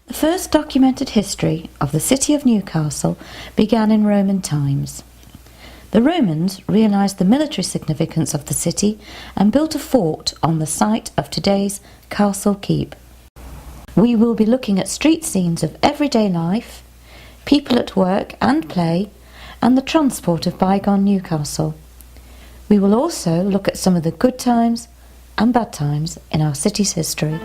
The first documented history of the city of Newcastle began in Roman times. The Romans realised the military significance of the city and built a fort on the site of today's Castle Keep. We will be looking at street scenes of everyday life, people at work and play, and the transport of bygone Newcastle. We will also look at some of the good times and bad times in our city's history.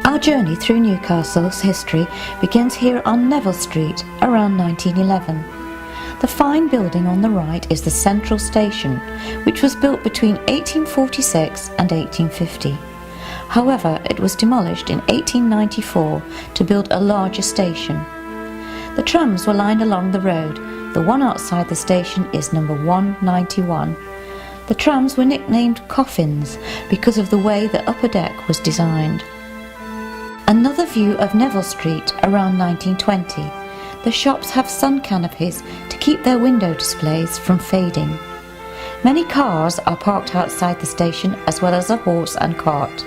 Our journey through Newcastle's history begins here on Neville Street around 1911. The fine building on the right is the Central Station, which was built between 1846 and 1850. However, it was demolished in 1894 to build a larger station. The trams were lined along the road. The one outside the station is number 191. The trams were nicknamed coffins because of the way the upper deck was designed. Another view of Neville Street around 1920. The shops have sun canopies to keep their window displays from fading. Many cars are parked outside the station as well as a horse and cart.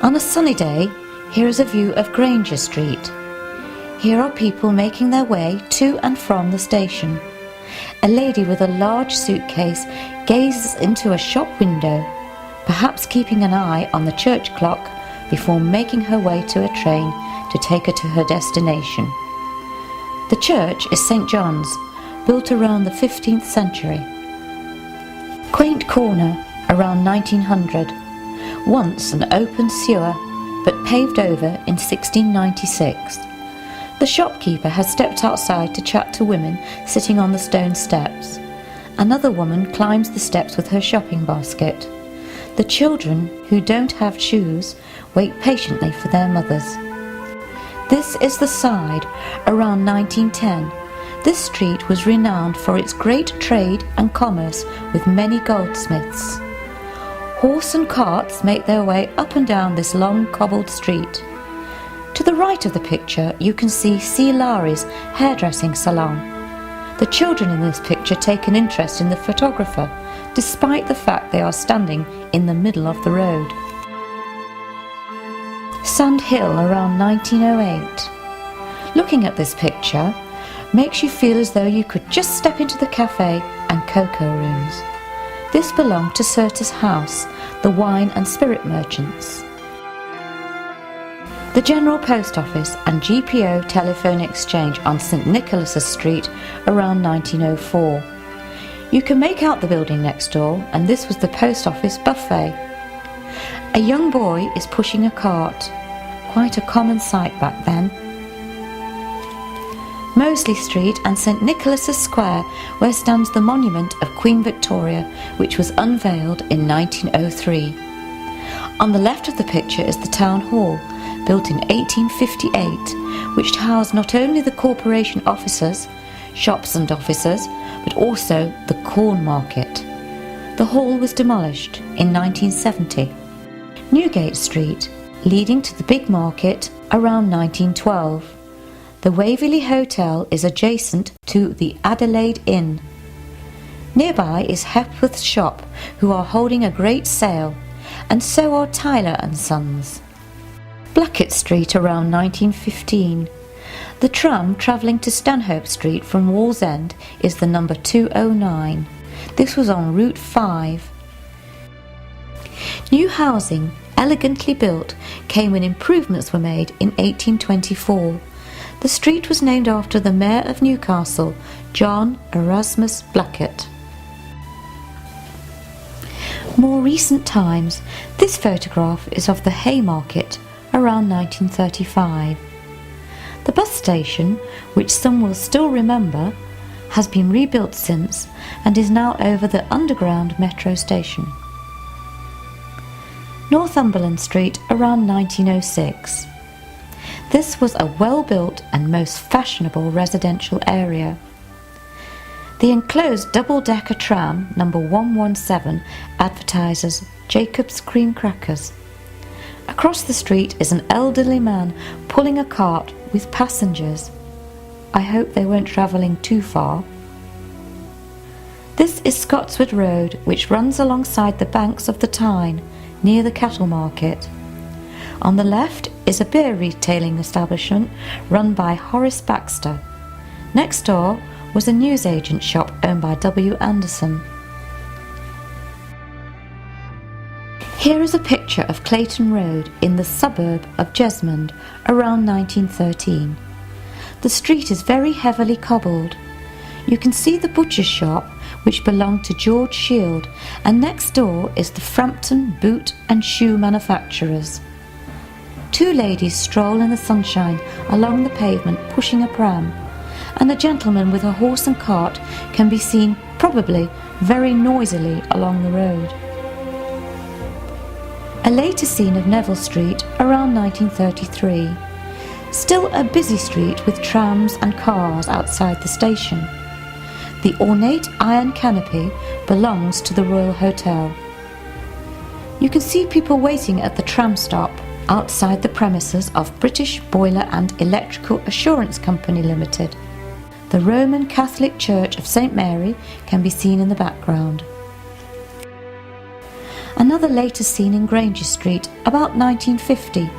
On a sunny day, here is a view of Granger Street. Here are people making their way to and from the station. A lady with a large suitcase gazes into a shop window, perhaps keeping an eye on the church clock before making her way to a train to take her to her destination. The church is St. John's, built around the 15th century. Quaint corner around 1900, once an open sewer but paved over in 1696. The shopkeeper has stepped outside to chat to women sitting on the stone steps. Another woman climbs the steps with her shopping basket. The children who don't have shoes wait patiently for their mothers. This is the side around 1910. This street was renowned for its great trade and commerce with many goldsmiths. Horse and carts make their way up and down this long cobbled street. To the right of the picture you can see C. Lowry's hairdressing salon. The children in this picture take an interest in the photographer, despite the fact they are standing in the middle of the road. Sand Hill around 1908. Looking at this picture makes you feel as though you could just step into the cafe and cocoa rooms. This belonged to Surtees House, the wine and spirit merchants. The General Post Office and GPO Telephone Exchange on St. Nicholas's Street around 1904. You can make out the building next door, and this was the post office buffet. A young boy is pushing a cart, quite a common sight back then. Mosley Street and St. Nicholas's Square, where stands the monument of Queen Victoria, which was unveiled in 1903. On the left of the picture is the Town Hall, built in 1858, which housed not only the corporation officers, shops and officers, but also the corn market. The hall was demolished in 1970. Newgate Street, leading to the big market around 1912. The Waverley Hotel is adjacent to the Adelaide Inn. Nearby is Hepworth's shop, who are holding a great sale, and so are Tyler and Sons. Blackett Street around 1915. The tram travelling to Stanhope Street from Wallsend is the number 209. This was on Route 5. New housing, elegantly built, came when improvements were made in 1824. The street was named after the Mayor of Newcastle, John Erasmus Blackett. More recent times, this photograph is of the Haymarket around 1935. The bus station, which some will still remember, has been rebuilt since and is now over the underground metro station. Northumberland Street around 1906. This was a well-built and most fashionable residential area. The enclosed double-decker tram number 117 advertises Jacob's Cream Crackers. Across the street is an elderly man pulling a cart with passengers. I hope they weren't travelling too far. This is Scotswood Road, which runs alongside the banks of the Tyne, near the cattle market. On the left is a beer retailing establishment run by Horace Baxter. Next door was a newsagent shop owned by W. Anderson. Here is a picture of Clayton Road in the suburb of Jesmond around 1913. The street is very heavily cobbled. You can see the butcher's shop, which belonged to George Shield, and next door is the Frampton boot and shoe manufacturers. Two ladies stroll in the sunshine along the pavement pushing a pram, and a gentleman with a horse and cart can be seen probably very noisily along the road. A later scene of Neville Street around 1933. Still a busy street with trams and cars outside the station. The ornate iron canopy belongs to the Royal Hotel. You can see people waiting at the tram stop outside the premises of British Boiler and Electrical Assurance Company Limited. The Roman Catholic Church of St Mary can be seen in the background. Another later scene in Granger Street about 1950.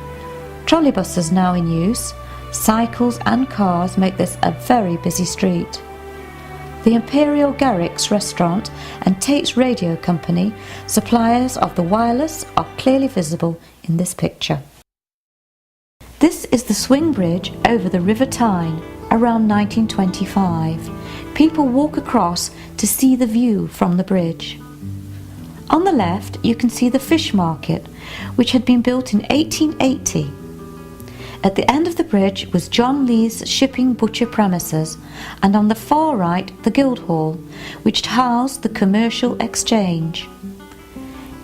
Trolleybuses now in use, cycles and cars make this a very busy street. The Imperial Garrick's restaurant and Tate's Radio Company, suppliers of the wireless, are clearly visible in this picture. This is the swing bridge over the River Tyne around 1925. People walk across to see the view from the bridge. On the left you can see the fish market, which had been built in 1880. At the end of the bridge was John Lee's shipping butcher premises, and on the far right the Guildhall, which housed the Commercial Exchange.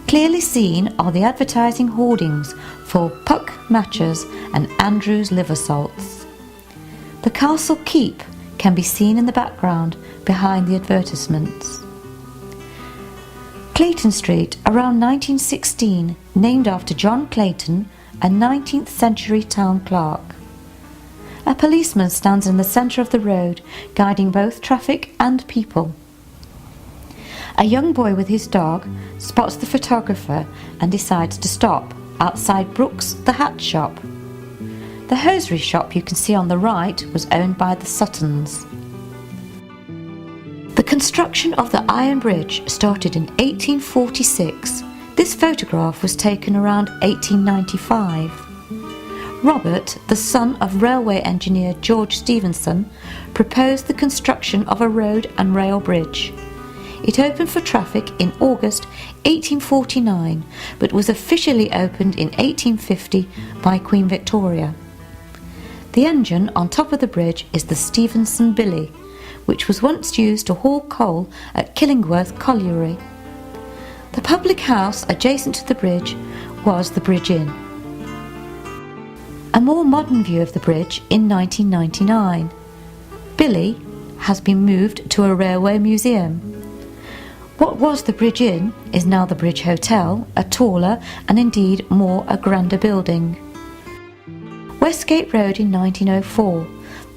Clearly seen are the advertising hoardings for Puck matches and Andrew's liver salts. The Castle Keep can be seen in the background behind the advertisements. Clayton Street around 1916, named after John Clayton, a 19th century town clerk. A policeman stands in the centre of the road, guiding both traffic and people. A young boy with his dog spots the photographer and decides to stop outside Brooks, the hat shop. The hosiery shop you can see on the right was owned by the Suttons. The construction of the Iron Bridge started in 1846. This photograph was taken around 1895. Robert, the son of railway engineer George Stephenson, proposed the construction of a road and rail bridge. It opened for traffic in August 1849, but was officially opened in 1850 by Queen Victoria. The engine on top of the bridge is the Stephenson Billy, which was once used to haul coal at Killingworth Colliery. The public house adjacent to the bridge was the Bridge Inn. A more modern view of the bridge in 1999. Billy has been moved to a railway museum. What was the Bridge Inn is now the Bridge Hotel, a taller and indeed more a grander building. Westgate Road in 1904.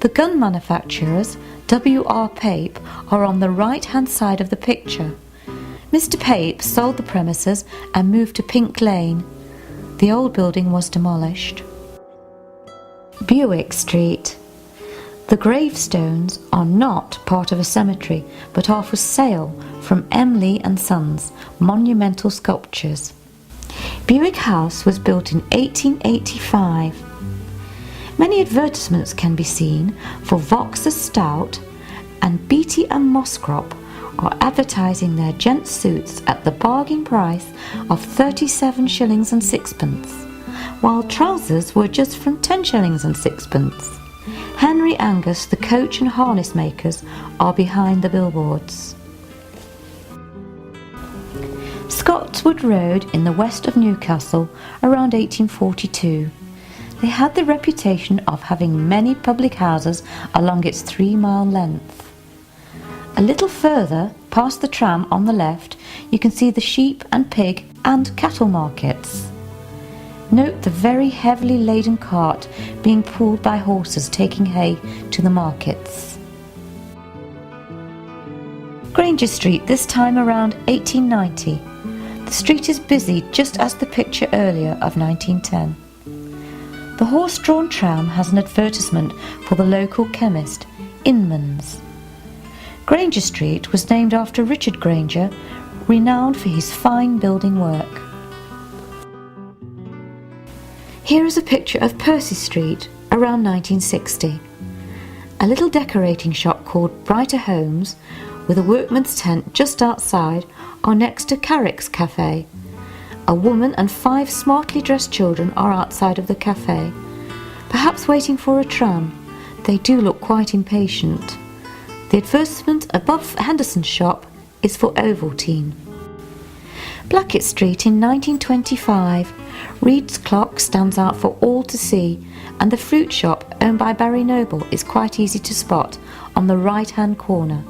The gun manufacturers W.R. Pape are on the right-hand side of the picture. Mr. Pape sold the premises and moved to Pink Lane. The old building was demolished. Buick Street. The gravestones are not part of a cemetery, but are for sale from M. Lee and Sons, monumental sculptures. Buick House was built in 1885. Many advertisements can be seen for Vauxhall Stout, and Beatty and Mosscrop are advertising their gents' suits at the bargain price of 37 shillings and sixpence, while trousers were just from 10 shillings and sixpence. Henry Angus, the coach and harness makers, are behind the billboards. Scotswood Road in the west of Newcastle around 1842. They had the reputation of having many public houses along its 3-mile length. A little further, past the tram on the left, you can see the sheep and pig and cattle markets. Note the very heavily laden cart being pulled by horses taking hay to the markets. Granger Street, this time around 1890. The street is busy just as the picture earlier of 1910. The horse-drawn tram has an advertisement for the local chemist, Inman's. Granger Street was named after Richard Granger, renowned for his fine building work. Here is a picture of Percy Street around 1960. A little decorating shop called Brighter Homes, with a workman's tent just outside, are next to Carrick's Cafe. A woman and 5 smartly dressed children are outside of the cafe, perhaps waiting for a tram. They do look quite impatient. The advertisement above Henderson's shop is for Ovaltine. Blackett Street in 1925. Reed's clock stands out for all to see, and the fruit shop owned by Barry Noble is quite easy to spot on the right-hand corner.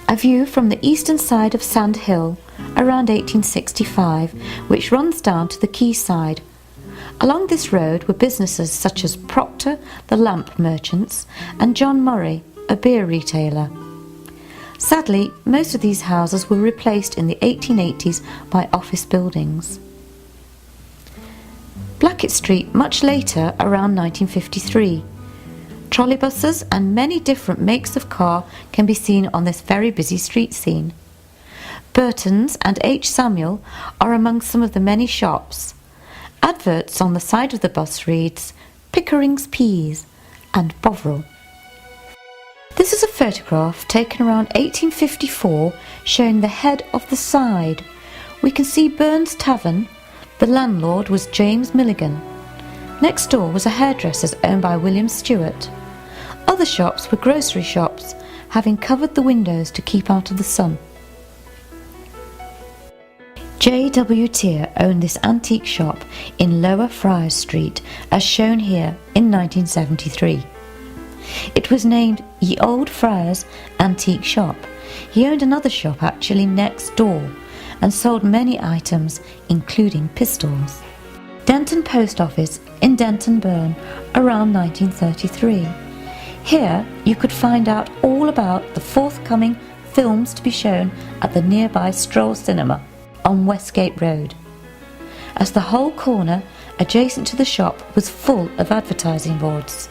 A view from the eastern side of Sand Hill around 1865, which runs down to the quayside. Along this road were businesses such as Proctor, the lamp merchants, and John Murray, a beer retailer. Sadly, most of these houses were replaced in the 1880s by office buildings. Blackett Street much later, around 1953. Trolleybuses and many different makes of car can be seen on this very busy street scene. Burton's and H. Samuel are among some of the many shops. Adverts on the side of the bus reads Pickering's Peas and Bovril. This is a photograph taken around 1854 showing the head of the side. We can see Burns Tavern. The landlord was James Milligan. Next door was a hairdresser's owned by William Stewart. Other shops were grocery shops, having covered the windows to keep out of the sun. J. W. Tier owned this antique shop in Lower Friars Street, as shown here in 1973. It was named Ye Old Friars Antique Shop. He owned another shop actually next door and sold many items, including pistols. Denton Post Office in Denton Burn around 1933. Here you could find out all about the forthcoming films to be shown at the nearby Stroll Cinema on Westgate Road, as the whole corner adjacent to the shop was full of advertising boards.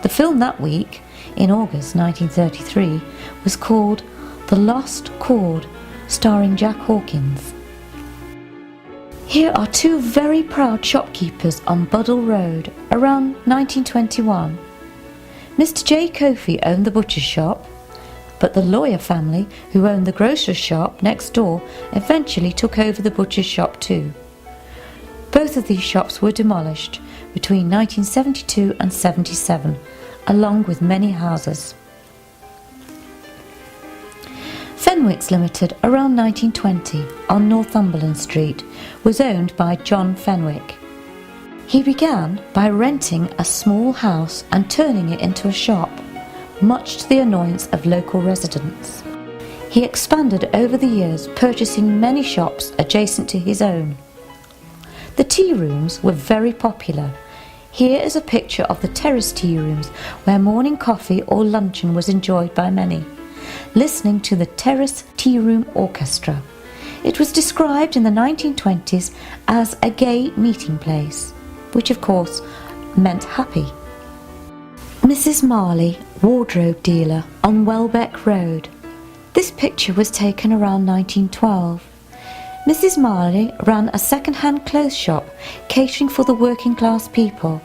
The film that week, in August 1933, was called The Lost Chord, starring Jack Hawkins. Here are 2 very proud shopkeepers on Buddle Road around 1921. Mr. J. Kofi owned the butcher's shop, but the lawyer family who owned the grocer's shop next door eventually took over the butcher's shop too. Both of these shops were demolished between 1972 and 77, along with many houses. Fenwick's Limited, around 1920, on Northumberland Street, was owned by John Fenwick. He began by renting a small house and turning it into a shop, much to the annoyance of local residents. He expanded over the years, purchasing many shops adjacent to his own. The tea rooms were very popular. Here is a picture of the terrace tea rooms where morning coffee or luncheon was enjoyed by many, listening to the Terrace Tea Room Orchestra. It was described in the 1920s as a gay meeting place, which of course meant happy. Mrs. Marley, wardrobe dealer on Welbeck Road. This picture was taken around 1912. Mrs. Marley ran a second-hand clothes shop catering for the working class people.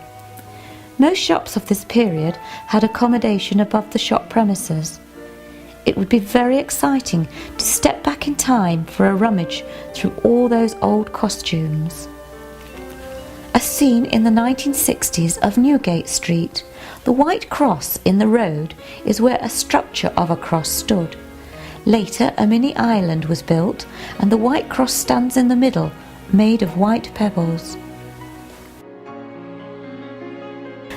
Most shops of this period had accommodation above the shop premises. It would be very exciting to step back in time for a rummage through all those old costumes. A scene in the 1960s of Newgate Street. The white cross in the road is where a structure of a cross stood. Later, a mini island was built, and the white cross stands in the middle, made of white pebbles.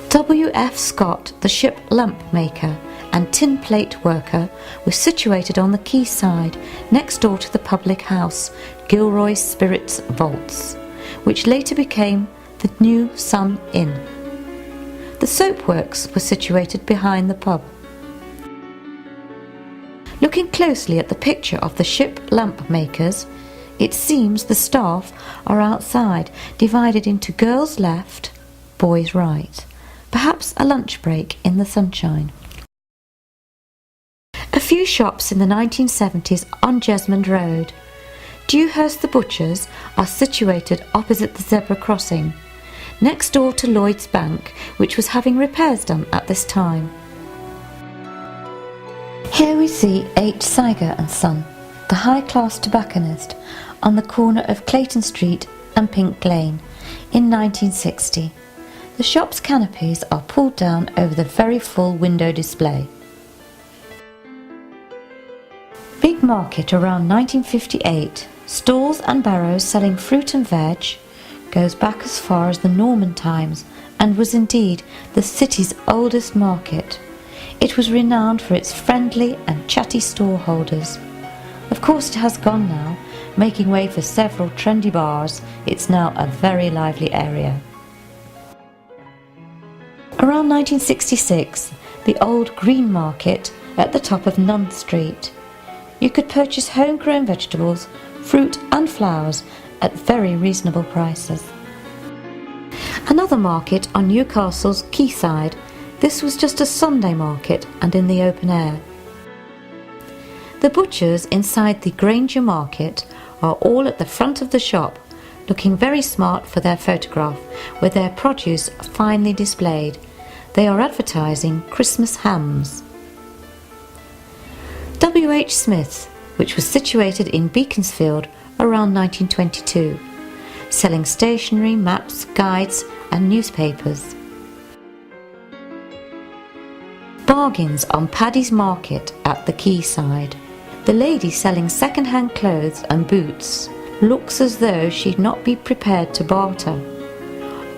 W. F. Scott, the ship lamp maker and tin plate worker, was situated on the quayside, next door to the public house, Gilroy Spirits Vaults, which later became the New Sun Inn. The soapworks were situated behind the pub. Looking closely at the picture of the ship lamp makers, It seems the staff are outside, divided into girls left, boys right. Perhaps a lunch break in the sunshine. A few shops in the 1970s on Jesmond Road. Dewhurst the Butchers are situated opposite the zebra crossing, next door to Lloyd's Bank, which was having repairs done at this time. Here we see H. Siger and Son, the high-class tobacconist, on the corner of Clayton Street and Pink Lane in 1960. The shop's canopies are pulled down over the very full window display. Big market around 1958, stalls and barrows selling fruit and veg, goes back as far as the Norman times and was indeed the city's oldest market. It was renowned for its friendly and chatty store holders. Of course it has gone now, making way for several trendy bars. It's now a very lively area. Around 1966, the old Green Market at the top of Nunn Street. You could purchase homegrown vegetables, fruit and flowers at very reasonable prices. Another market on Newcastle's quayside. This was just a Sunday market and in the open air. The butchers inside the Granger Market are all at the front of the shop, looking very smart for their photograph, with their produce finely displayed. They are advertising Christmas hams. W. H. Smith's, which was situated in Beaconsfield around 1922, selling stationery, maps, guides and newspapers. Bargains on Paddy's Market at the quayside. The lady selling second-hand clothes and boots looks as though she'd not be prepared to barter.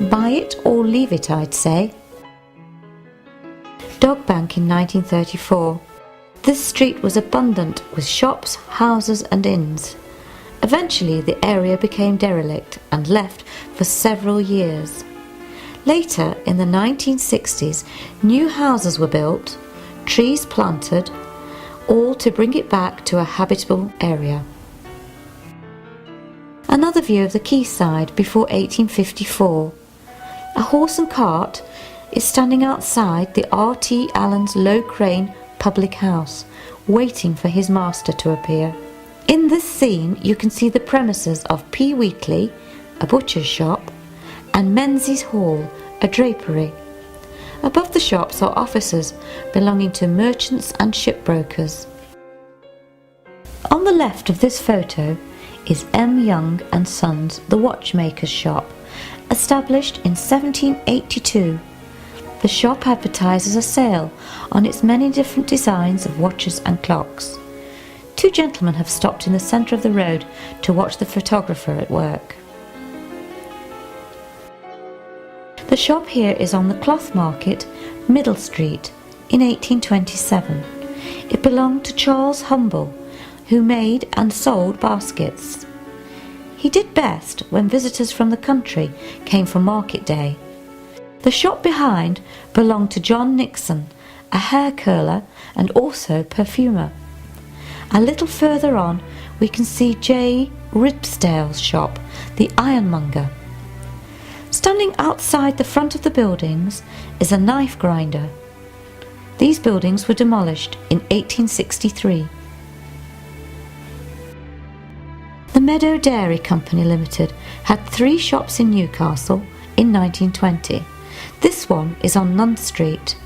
Buy it or leave it, I'd say. Dog Bank in 1934. This street was abundant with shops, houses and inns. Eventually the area became derelict and left for several years. Later, in the 1960s, new houses were built, trees planted, all to bring it back to a habitable area. Another view of the quayside before 1854. A horse and cart is standing outside the R.T. Allen's Low Crane public house, waiting for his master to appear. In this scene you can see the premises of P. Wheatley, a butcher's shop, and Menzies Hall, a drapery. Above the shops are offices belonging to merchants and shipbrokers. On the left of this photo is M. Young and Sons, the watchmaker's shop, established in 1782. The shop advertises a sale on its many different designs of watches and clocks. Two gentlemen have stopped in the centre of the road to watch the photographer at work. The shop here is on the Cloth Market, Middle Street, in 1827. It belonged to Charles Humble, who made and sold baskets. He did best when visitors from the country came for market day. The shop behind belonged to John Nixon, a hair curler and also perfumer. A little further on we can see J. Ribsdale's shop, the ironmonger. Standing outside the front of the buildings is a knife grinder. These buildings were demolished in 1863. The Meadow Dairy Company Limited had 3 shops in Newcastle in 1920. This one is on Nunn Street.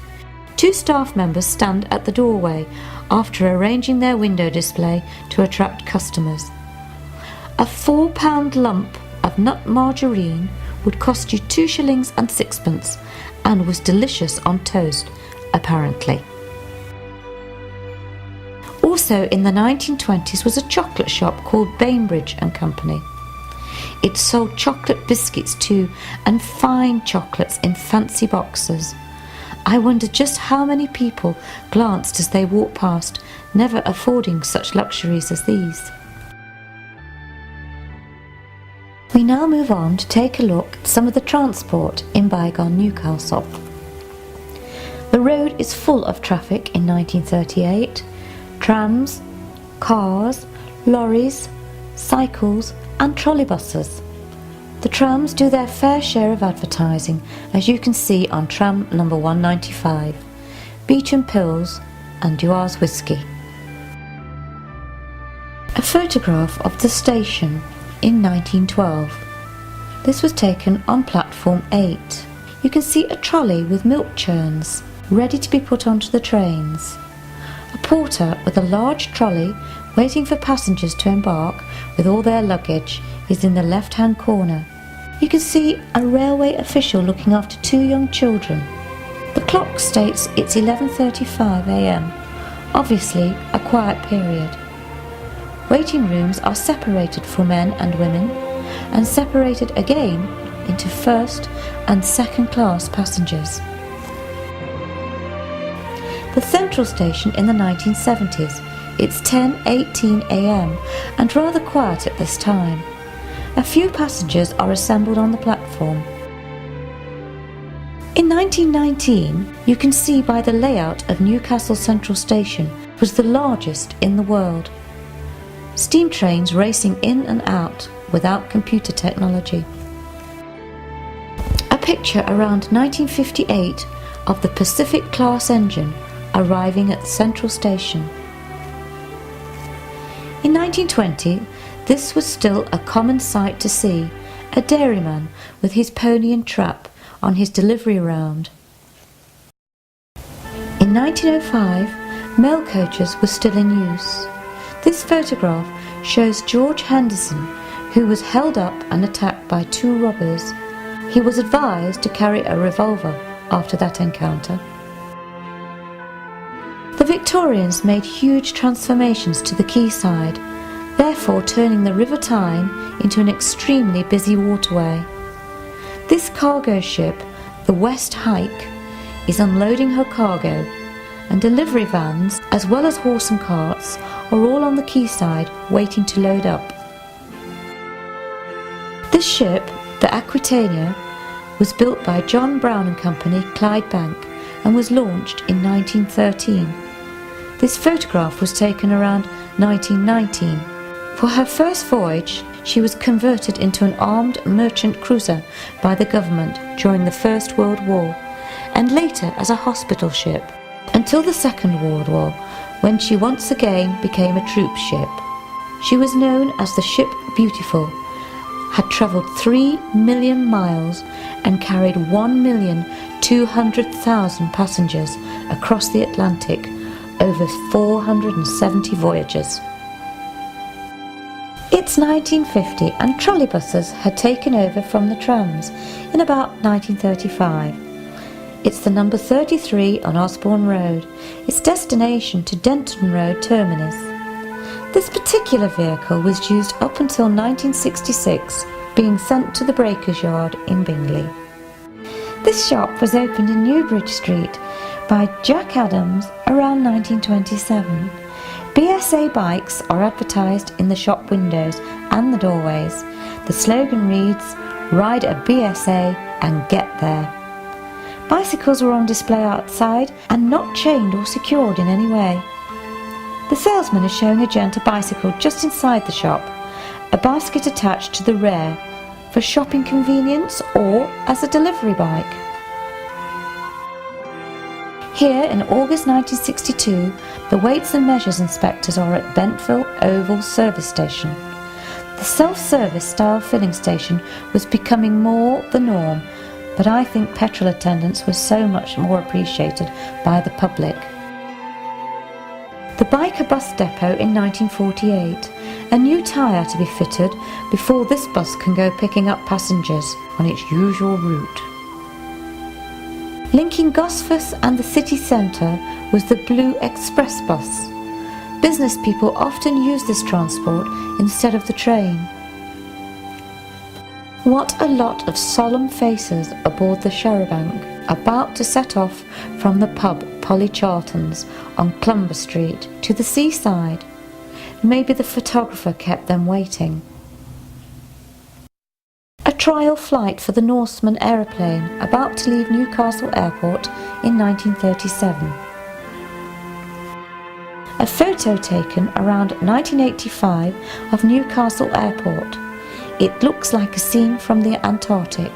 2 staff members stand at the doorway after arranging their window display to attract customers. A £4 lump of nut margarine would cost you 2 shillings and sixpence and was delicious on toast, apparently. Also in the 1920s was a chocolate shop called Bainbridge and Company. It sold chocolate biscuits too, and fine chocolates in fancy boxes. I wonder just how many people glanced as they walked past, never affording such luxuries as these. We now move on to take a look at some of the transport in bygone Newcastle. The road is full of traffic in 1938. Trams, cars, lorries, cycles and trolleybuses. The trams do their fair share of advertising, as you can see on tram number 195, Beecham Pills and Dewars Whiskey. A photograph of the station in 1912. This was taken on platform 8. You can see a trolley with milk churns ready to be put onto the trains. A porter with a large trolley waiting for passengers to embark with all their luggage is in the left-hand corner. You can see a railway official looking after 2 young children. The clock states it's 11:35 a.m, obviously a quiet period. Waiting rooms are separated for men and women and separated again into first and second class passengers. The central station in the 1970s, it's 10:18 a.m. and rather quiet at this time. A few passengers are assembled on the platform. In 1919, you can see by the layout of Newcastle Central Station was the largest in the world. Steam trains racing in and out without computer technology. A picture around 1958 of the Pacific class engine arriving at the Central Station. In 1920, this was still a common sight to see, a dairyman with his pony and trap on his delivery round. In 1905, mail coaches were still in use. This photograph shows George Henderson, who was held up and attacked by 2 robbers. He was advised to carry a revolver after that encounter. The Victorians made huge transformations to the quayside, therefore turning the River Tyne into an extremely busy waterway. This cargo ship, the West Hike, is unloading her cargo, and delivery vans, as well as horse and carts, are all on the quayside waiting to load up. This ship, the Aquitania, was built by John Brown and Company, Clydebank, and was launched in 1913. This photograph was taken around 1919. For her first voyage, she was converted into an armed merchant cruiser by the government during the First World War, and later as a hospital ship, until the Second World War, when she once again became a troop ship. She was known as the Ship Beautiful, had travelled 3 million miles and carried 1,200,000 passengers across the Atlantic over 470 voyages. It's 1950 and trolleybuses had taken over from the trams in about 1935. It's the number 33 on Osborne Road, its destination to Denton Road terminus. This particular vehicle was used up until 1966, being sent to the Breakers Yard in Bingley. This shop was opened in Newbridge Street by Jack Adams around 1927. BSA bikes are advertised in the shop windows and the doorways. The slogan reads, "Ride a BSA and get there." Bicycles were on display outside and not chained or secured in any way. The salesman is showing a gent a bicycle just inside the shop, a basket attached to the rear for shopping convenience or as a delivery bike. Here in August 1962, the Weights and Measures inspectors are at Bentville Oval Service Station. The self-service style filling station was becoming more the norm, but I think petrol attendants were so much more appreciated by the public. The Biker bus depot in 1948, a new tyre to be fitted before this bus can go picking up passengers on its usual route. Linking Gosforth and the city centre was the Blue Express bus. Business people often use this transport instead of the train. What a lot of solemn faces aboard the charabanc, about to set off from the pub Polly Charlton's on Clumber Street to the seaside. Maybe the photographer kept them waiting. A trial flight for the Norseman aeroplane about to leave Newcastle Airport in 1937. A photo taken around 1985 of Newcastle Airport. It looks like a scene from the Antarctic.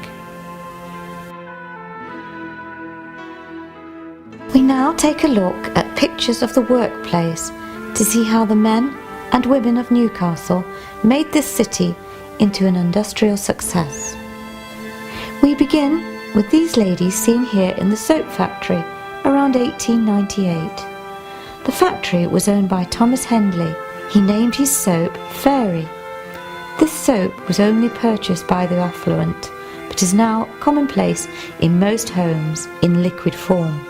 We now take a look at pictures of the workplace to see how the men and women of Newcastle made this city into an industrial success. We begin with these ladies seen here in the soap factory around 1898. The factory was owned by Thomas Hendley. He named his soap Fairy. This soap was only purchased by the affluent, but is now commonplace in most homes in liquid form.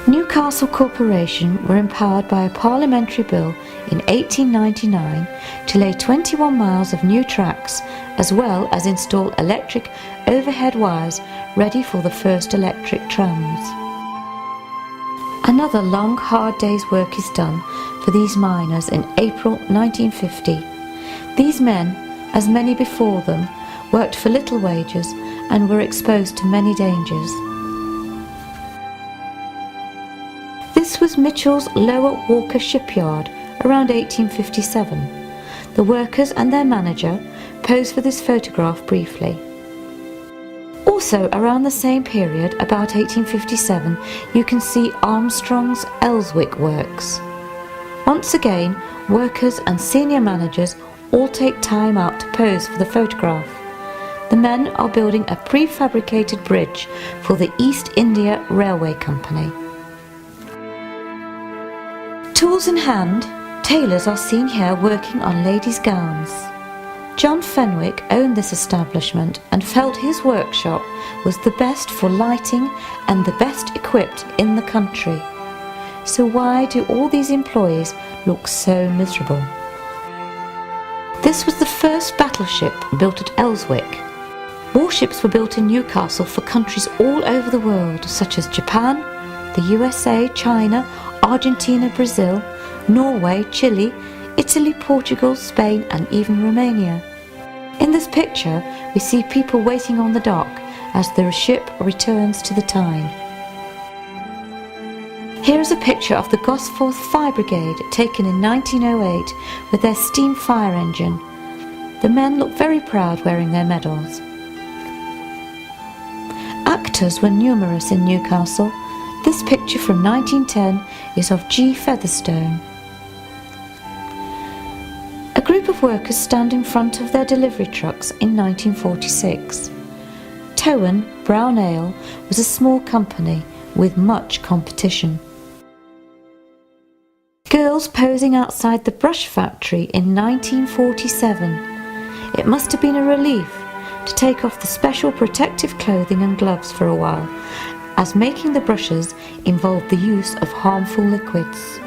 Newcastle Corporation were empowered by a parliamentary bill in 1899 to lay 21 miles of new tracks, as well as install electric overhead wires ready for the first electric trams. Another long, hard day's work is done for these miners in April 1950. These men, as many before them, worked for little wages and were exposed to many dangers. This was Mitchell's Lower Walker shipyard around 1857. The workers and their manager posed for this photograph briefly. Also around the same period, about 1857, you can see Armstrong's Elswick Works. Once again, workers and senior managers all take time out to pose for the photograph. The men are building a prefabricated bridge for the East India Railway Company. Tools in hand, tailors are seen here working on ladies' gowns. John Fenwick owned this establishment and felt his workshop was the best for lighting and the best equipped in the country. So why do all these employees look so miserable? This was the first battleship built at Elswick. Warships were built in Newcastle for countries all over the world, such as Japan, the USA, China, Argentina, Brazil, Norway, Chile, Italy, Portugal, Spain, and even Romania. In this picture, we see people waiting on the dock as the ship returns to the Tyne. Here is a picture of the Gosforth Fire Brigade taken in 1908 with their steam fire engine. The men look very proud wearing their medals. Actors were numerous in Newcastle. This picture from 1910 is of G. Featherstone. A group of workers stand in front of their delivery trucks in 1946. Tyne Brown Ale was a small company with much competition. Girls posing outside the brush factory in 1947. It must have been a relief to take off the special protective clothing and gloves for a while, as making the brushes involved the use of harmful liquids.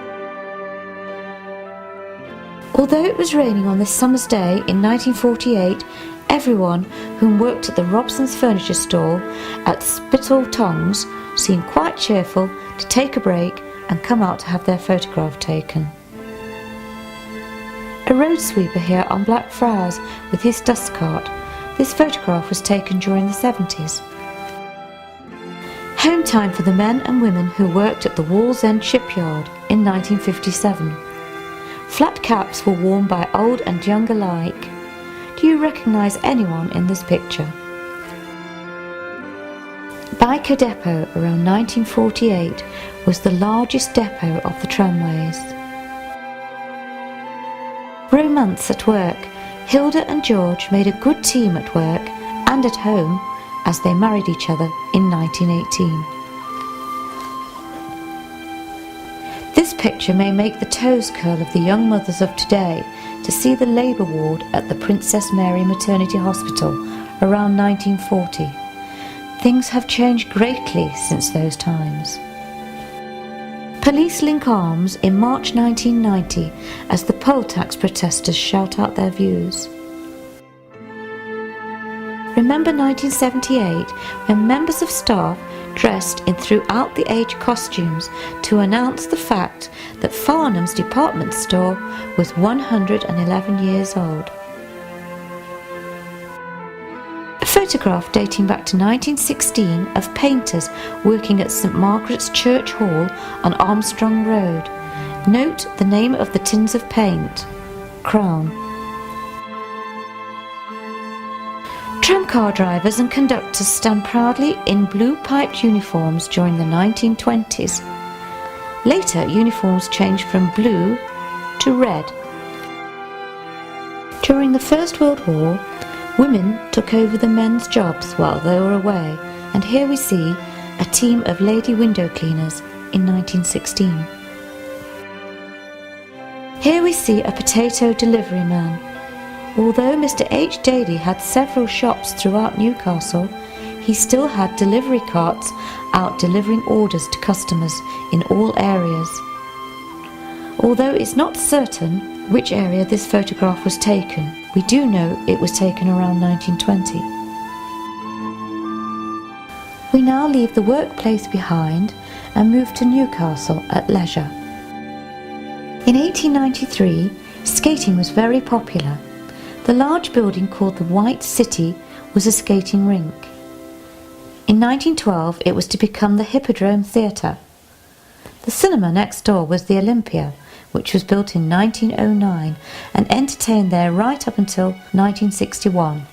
Although it was raining on this summer's day in 1948, everyone who worked at the Robson's furniture store at Spittal Tongs seemed quite cheerful to take a break and come out to have their photograph taken. A road sweeper here on Blackfriars with his dust cart. This photograph was taken during the 70s. Home time for the men and women who worked at the Wallsend shipyard in 1957. Flat caps were worn by old and young alike. Do you recognise anyone in this picture? Biker Depot around 1948 was the largest depot of the tramways. Romance at work. Hilda and George made a good team at work and at home as they married each other in 1918. This picture may make the toes curl of the young mothers of today to see the labour ward at the Princess Mary Maternity Hospital around 1940. Things have changed greatly since those times. Police link arms in March 1990 as the poll tax protesters shout out their views. Remember 1978 when members of staff dressed in throughout the age costumes to announce the fact that Farnham's department store was 111 years old. photograph dating back to 1916 of painters working at St Margaret's Church Hall on Armstrong Road. Note the name of the tins of paint. Crown. Tramcar drivers and conductors stand proudly in blue piped uniforms during the 1920s. Later, uniforms changed from blue to red. During the First World War, women took over the men's jobs while they were away, and here we see a team of lady window cleaners in 1916. Here we see a potato delivery man. Although Mr. H. Daly had several shops throughout Newcastle, he still had delivery carts out delivering orders to customers in all areas. Although it's not certain which area this photograph was taken, we do know it was taken around 1920. We now leave the workplace behind and move to Newcastle at leisure. In 1893, skating was very popular. The large building called the White City was a skating rink. In 1912, it was to become the Hippodrome Theatre. The cinema next door was the Olympia, which was built in 1909 and entertained there right up until 1961.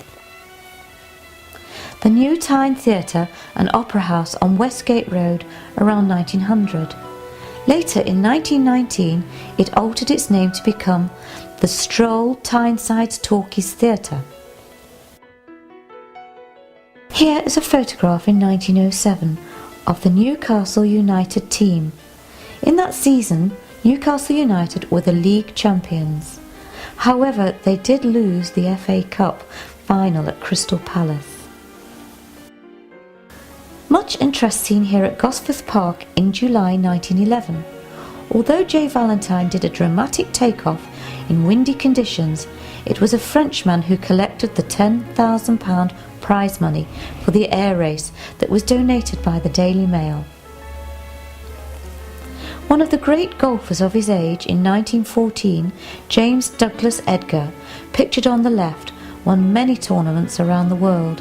The new Tyne Theatre and Opera House on Westgate Road around 1900. Later in 1919 it altered its name to become the Stroll Tyneside Talkies Theatre. Here is a photograph in 1907 of the Newcastle United team. In that season, Newcastle United were the league champions. However, they did lose the FA Cup final at Crystal Palace. Much interest seen here at Gosforth Park in July 1911. Although J. Valentine did a dramatic takeoff in windy conditions, it was a Frenchman who collected the £10,000 prize money for the air race that was donated by the Daily Mail. One of the great golfers of his age in 1914, James Douglas Edgar, pictured on the left, won many tournaments around the world.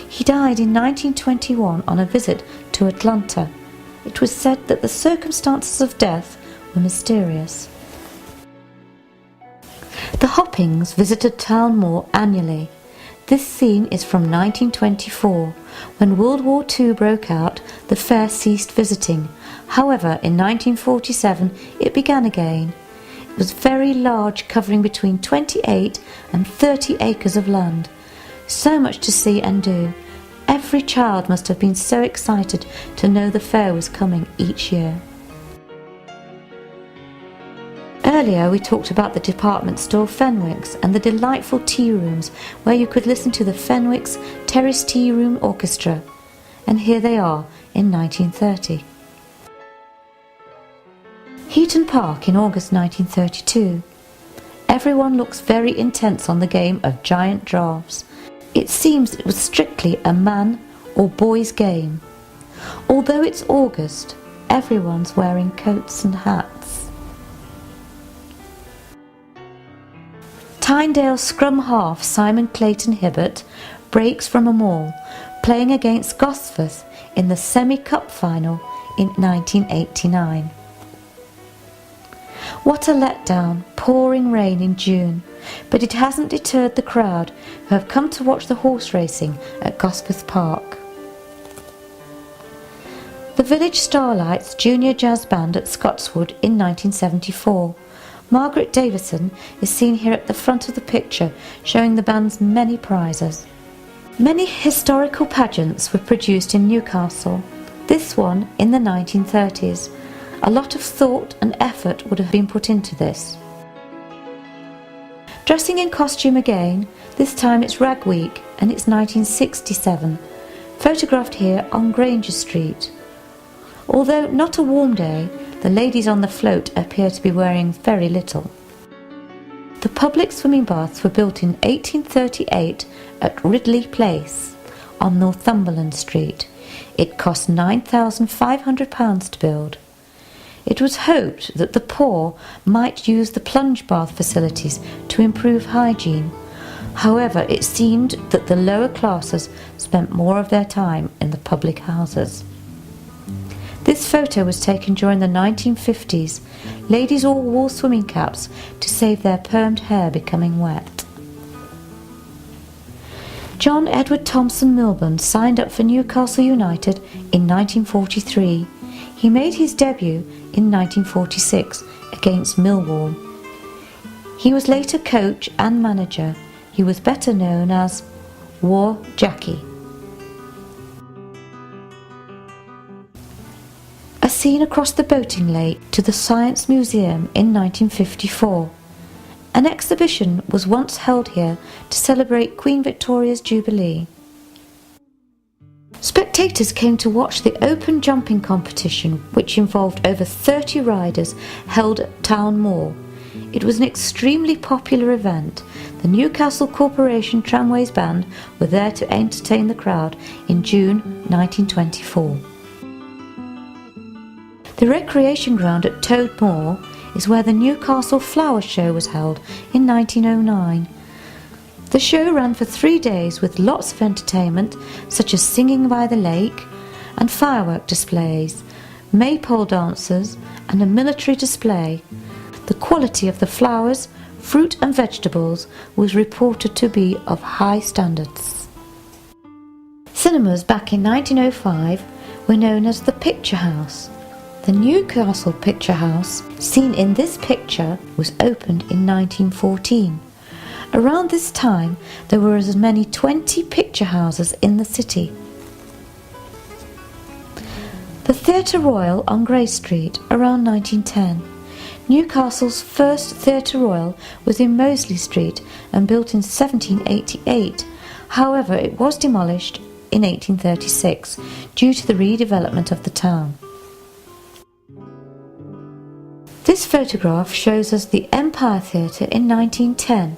He died in 1921 on a visit to Atlanta. It was said that the circumstances of death were mysterious. The Hoppings visited Town Moor annually. This scene is from 1924. When World War II broke out, the fair ceased visiting. However, in 1947 it began again. It was very large, covering between 28 and 30 acres of land. So much to see and do. Every child must have been so excited to know the fair was coming each year. Earlier we talked about the department store Fenwick's and the delightful tea rooms where you could listen to the Fenwick's Terrace Tea Room Orchestra. And here they are in 1930. Heaton Park in August 1932. Everyone looks very intense on the game of giant drafts. It seems it was strictly a man or boys game. Although it's August, everyone's wearing coats and hats. Tynedale scrum half Simon Clayton Hibbert breaks from a maul, playing against Gosforth in the semi-cup final in 1989. What a letdown, pouring rain in June, but it hasn't deterred the crowd who have come to watch the horse racing at Gosforth Park. The Village Starlights Junior Jazz Band at Scotswood in 1974. Margaret Davison is seen here at the front of the picture, showing the band's many prizes. Many historical pageants were produced in Newcastle, this one in the 1930s. A lot of thought and effort would have been put into this. Dressing in costume again, this time it's Rag Week and it's 1967, photographed here on Granger Street. Although not a warm day, the ladies on the float appear to be wearing very little. The public swimming baths were built in 1838 at Ridley Place on Northumberland Street. It cost £9,500 to build. It was hoped that the poor might use the plunge bath facilities to improve hygiene, However, it seemed that the lower classes spent more of their time in the public houses. This photo was taken during the 1950s. Ladies all wore swimming caps to save their permed hair becoming wet. John Edward Thompson Milburn signed up for Newcastle United in 1943. He made his debut in 1946 against Millwall. He was later coach and manager. He was better known as War Jackie. A scene across the boating lake to the Science Museum in 1954. An exhibition was once held here to celebrate Queen Victoria's Jubilee. Spectators came to watch the open jumping competition, which involved over 30 riders, held at Town Moor. It was an extremely popular event. The Newcastle Corporation Tramways Band were there to entertain the crowd in June 1924. The recreation ground at Toad Moor is where the Newcastle Flower Show was held in 1909. The show ran for 3 days with lots of entertainment such as singing by the lake and firework displays, maypole dancers and a military display. The quality of the flowers, fruit and vegetables was reported to be of high standards. Cinemas back in 1905 were known as the Picture House. The Newcastle Picture House, seen in this picture, was opened in 1914. Around this time, there were as many 20 picture houses in the city. The Theatre Royal on Grey Street, around 1910. Newcastle's first Theatre Royal was in Mosley Street and built in 1788. However, it was demolished in 1836 due to the redevelopment of the town. This photograph shows us the Empire Theatre in 1910.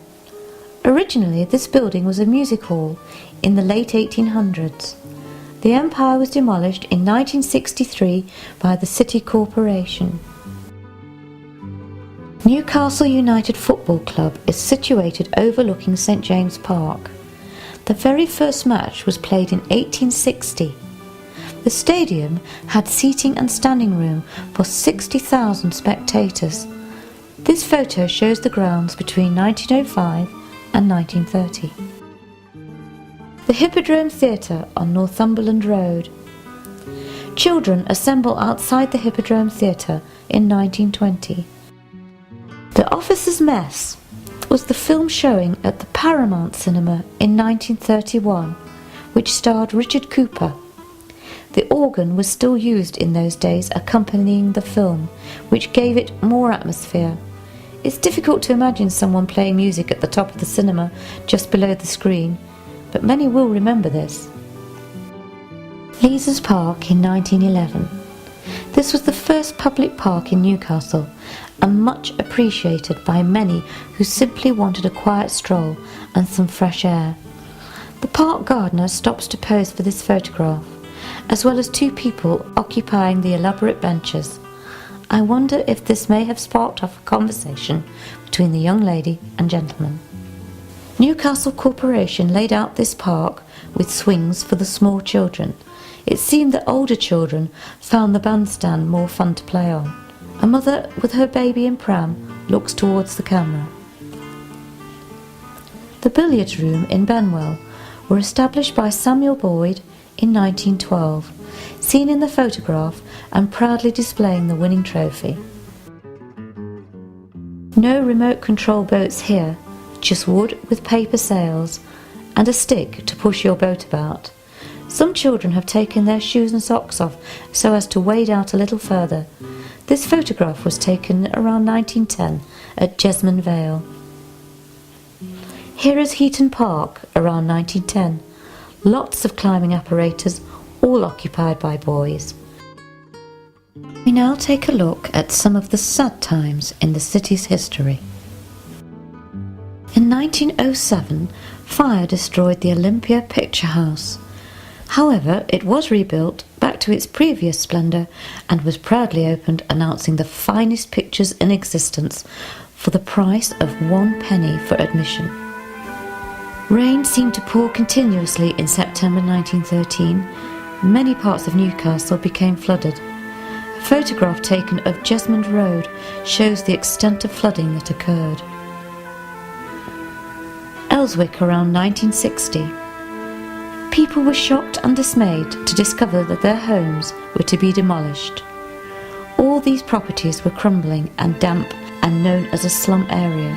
Originally, this building was a music hall in the late 1800s. The Empire was demolished in 1963 by the City Corporation. Newcastle United Football Club is situated overlooking St James Park. The very first match was played in 1860. The stadium had seating and standing room for 60,000 spectators. This photo shows the grounds between 1905 and 1930. The Hippodrome Theatre on Northumberland Road. Children assemble outside the Hippodrome Theatre in 1920. The Officers' Mess was the film showing at the Paramount Cinema in 1931, which starred Richard Cooper. The organ was still used in those days accompanying the film, which gave it more atmosphere. It's difficult to imagine someone playing music at the top of the cinema just below the screen, but many will remember this. Leazes Park in 1911. This was the first public park in Newcastle and much appreciated by many who simply wanted a quiet stroll and some fresh air. The park gardener stops to pose for this photograph, as well as 2 people occupying the elaborate benches. I wonder if this may have sparked off a conversation between the young lady and gentleman. Newcastle Corporation laid out this park with swings for the small children. It seemed that older children found the bandstand more fun to play on. A mother with her baby in pram looks towards the camera. The billiard room in Benwell were established by Samuel Boyd in 1912, seen in the photograph and proudly displaying the winning trophy. No remote control boats here, just wood with paper sails and a stick to push your boat about. Some children have taken their shoes and socks off so as to wade out a little further. This photograph was taken around 1910 at Jesmond Vale. Here is Heaton Park around 1910. Lots of climbing apparatus, all occupied by boys. We now take a look at some of the sad times in the city's history. In 1907, fire destroyed the Olympia Picture House. However, it was rebuilt back to its previous splendour and was proudly opened, announcing the finest pictures in existence for the price of 1 penny for admission. Rain seemed to pour continuously in September 1913. Many parts of Newcastle became flooded. A photograph taken of Jesmond Road shows the extent of flooding that occurred. Elswick around 1960. People were shocked and dismayed to discover that their homes were to be demolished. All these properties were crumbling and damp and known as a slum area.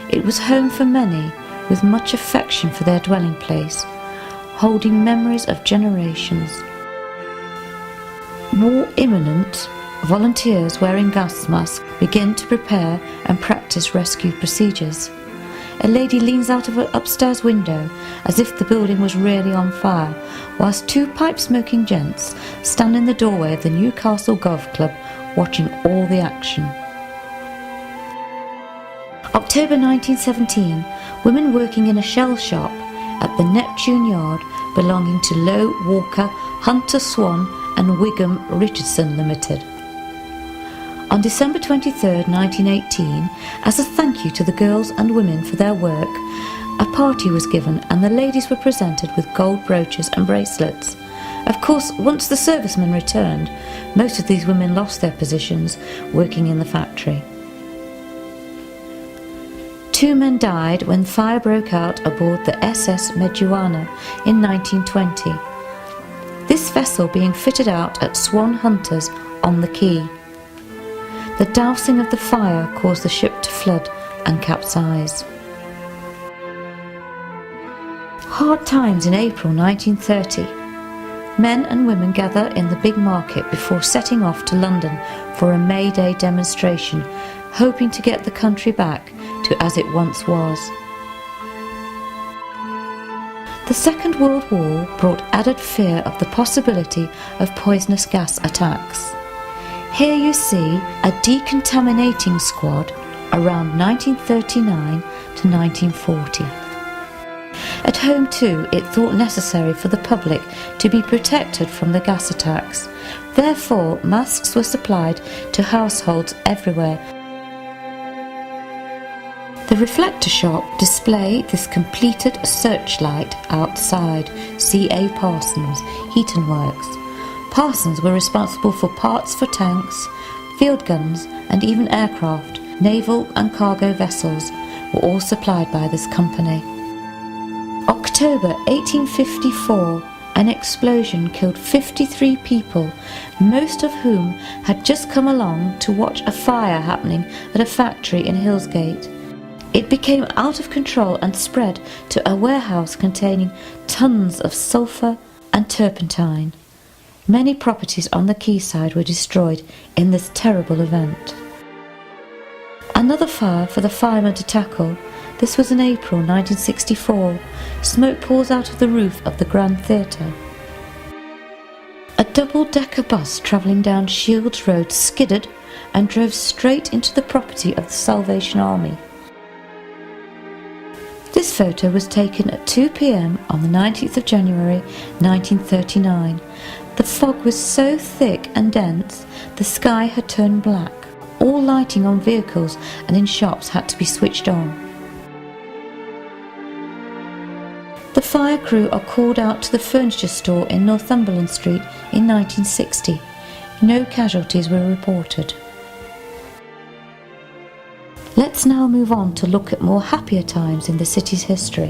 It was home for many with much affection for their dwelling place, holding memories of generations. War imminent, volunteers wearing gas masks begin to prepare and practice rescue procedures. A lady leans out of her upstairs window as if the building was really on fire, whilst two pipe-smoking gents stand in the doorway of the Newcastle Golf Club watching all the action. October 1917, women working in a shell shop at the Neptune Yard belonging to Lowe, Walker, Hunter Swan and Wigham Richardson Limited. On December 23, 1918, as a thank you to the girls and women for their work, a party was given and the ladies were presented with gold brooches and bracelets. Of course, once the servicemen returned, most of these women lost their positions working in the factory. 2 men died when fire broke out aboard the SS Meduana in 1920. This vessel being fitted out at Swan Hunters on the quay. The dousing of the fire caused the ship to flood and capsize. Hard times in April 1930. Men and women gather in the big market before setting off to London for a May Day demonstration, hoping to get the country back to as it once was. The Second World War brought added fear of the possibility of poisonous gas attacks. Here you see a decontaminating squad around 1939 to 1940. At home too, it thought necessary for the public to be protected from the gas attacks. Therefore, masks were supplied to households everywhere. The reflector shop display this completed searchlight outside C.A. Parsons' Heaton Works. Parsons were responsible for parts for tanks, field guns and even aircraft. Naval and cargo vessels were all supplied by this company. October 1854, an explosion killed 53 people, most of whom had just come along to watch a fire happening at a factory in Hillsgate. It became out of control and spread to a warehouse containing tons of sulphur and turpentine. Many properties on the quayside were destroyed in this terrible event. Another fire for the firemen to tackle. This was in April 1964. Smoke pours out of the roof of the Grand Theatre. A double-decker bus travelling down Shields Road skidded and drove straight into the property of the Salvation Army. This photo was taken at 2 p.m. on the 19th of January 1939. The fog was so thick and dense, the sky had turned black. All lighting on vehicles and in shops had to be switched on. The fire crew are called out to the furniture store in Northumberland Street in 1960. No casualties were reported. Let's now move on to look at more happier times in the city's history.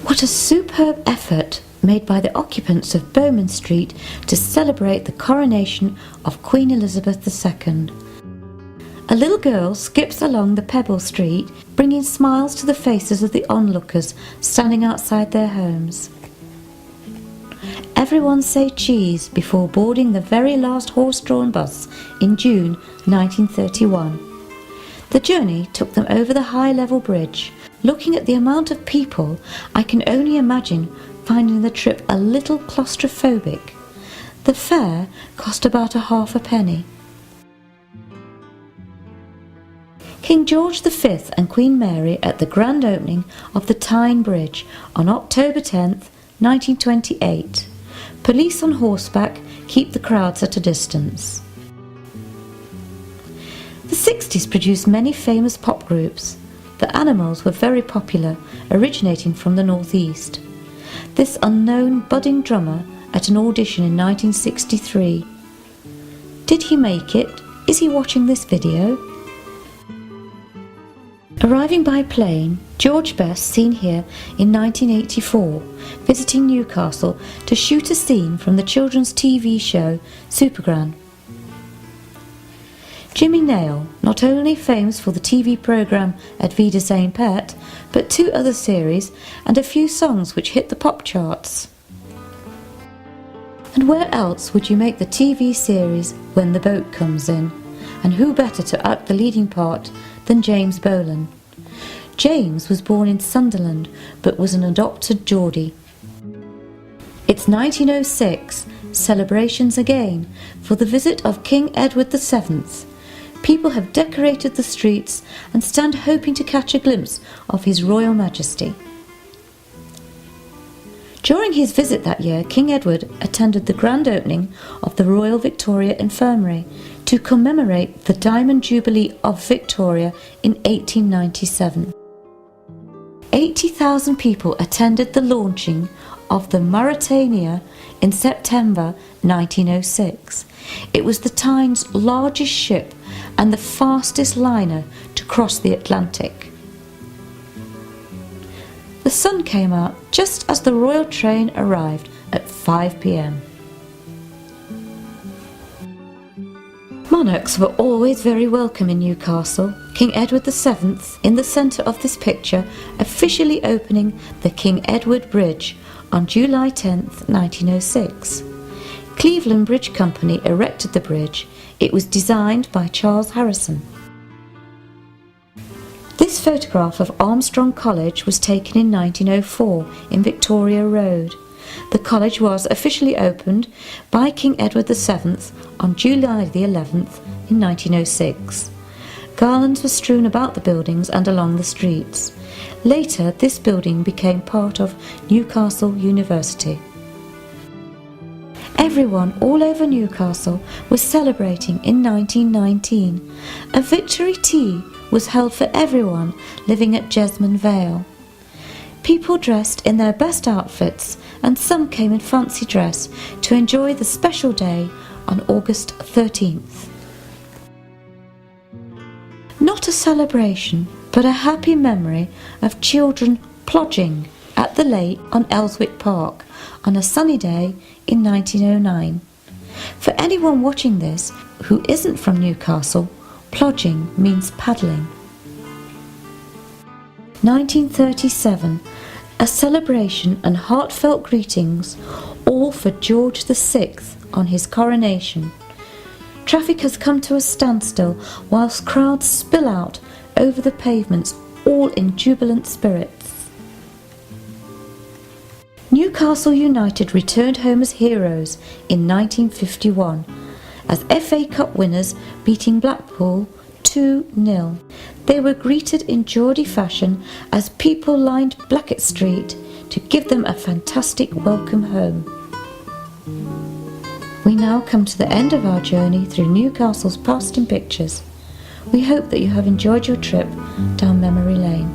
What a superb effort made by the occupants of Bowman Street to celebrate the coronation of Queen Elizabeth II. A little girl skips along the pebble street, bringing smiles to the faces of the onlookers standing outside their homes. Everyone say cheese before boarding the very last horse-drawn bus in June 1931. The journey took them over the high-level bridge. Looking at the amount of people, I can only imagine finding the trip a little claustrophobic. The fare cost about ½ a penny. King George V and Queen Mary at the grand opening of the Tyne Bridge on October 10th, 1928. Police on horseback keep the crowds at a distance. The 60s produced many famous pop groups. The animals were very popular, originating from the northeast. This unknown budding drummer at an audition in 1963. Did he make it? Is he watching this video? Arriving by plane, George Best, seen here in 1984, visiting Newcastle to shoot a scene from the children's TV show Supergran. Jimmy Nail, not only famous for the TV programme At Vida Zane Pet, but 2 other series and a few songs which hit the pop charts. And where else would you make the TV series When the Boat Comes In? And who better to act the leading part than James Bolan? James was born in Sunderland but was an adopted Geordie. It's 1906, celebrations again for the visit of King Edward VII. People have decorated the streets and stand hoping to catch a glimpse of His Royal Majesty. During his visit that year, King Edward attended the grand opening of the Royal Victoria Infirmary to commemorate the Diamond Jubilee of Victoria in 1897. 80,000 people attended the launching of the Mauretania in September 1906. It was the Tyne's largest ship and the fastest liner to cross the Atlantic. The sun came out just as the royal train arrived at 5 p.m. Monarchs were always very welcome in Newcastle. King Edward VII, in the centre of this picture, officially opening the King Edward Bridge on July 10, 1906. Cleveland Bridge Company erected the bridge. It was designed by Charles Harrison. This photograph of Armstrong College was taken in 1904 in Victoria Road. The college was officially opened by King Edward VII on July the 11th in 1906. Garlands were strewn about the buildings and along the streets. Later, this building became part of Newcastle University. Everyone all over Newcastle was celebrating in 1919. A victory tea was held for everyone living at Jesmond Vale. People dressed in their best outfits, and some came in fancy dress to enjoy the special day on August 13th. Not a celebration, but a happy memory of children plodging at the lake on Elswick Park on a sunny day in 1909. For anyone watching this who isn't from Newcastle, plodging means paddling. 1937, a celebration and heartfelt greetings, all for George VI on his coronation. Traffic has come to a standstill whilst crowds spill out over the pavements, all in jubilant spirits. Newcastle United returned home as heroes in 1951 as FA Cup winners, beating Blackpool 2-0. They were greeted in Geordie fashion as people lined Blackett Street to give them a fantastic welcome home. We now come to the end of our journey through Newcastle's past in pictures. We hope that you have enjoyed your trip down memory lane.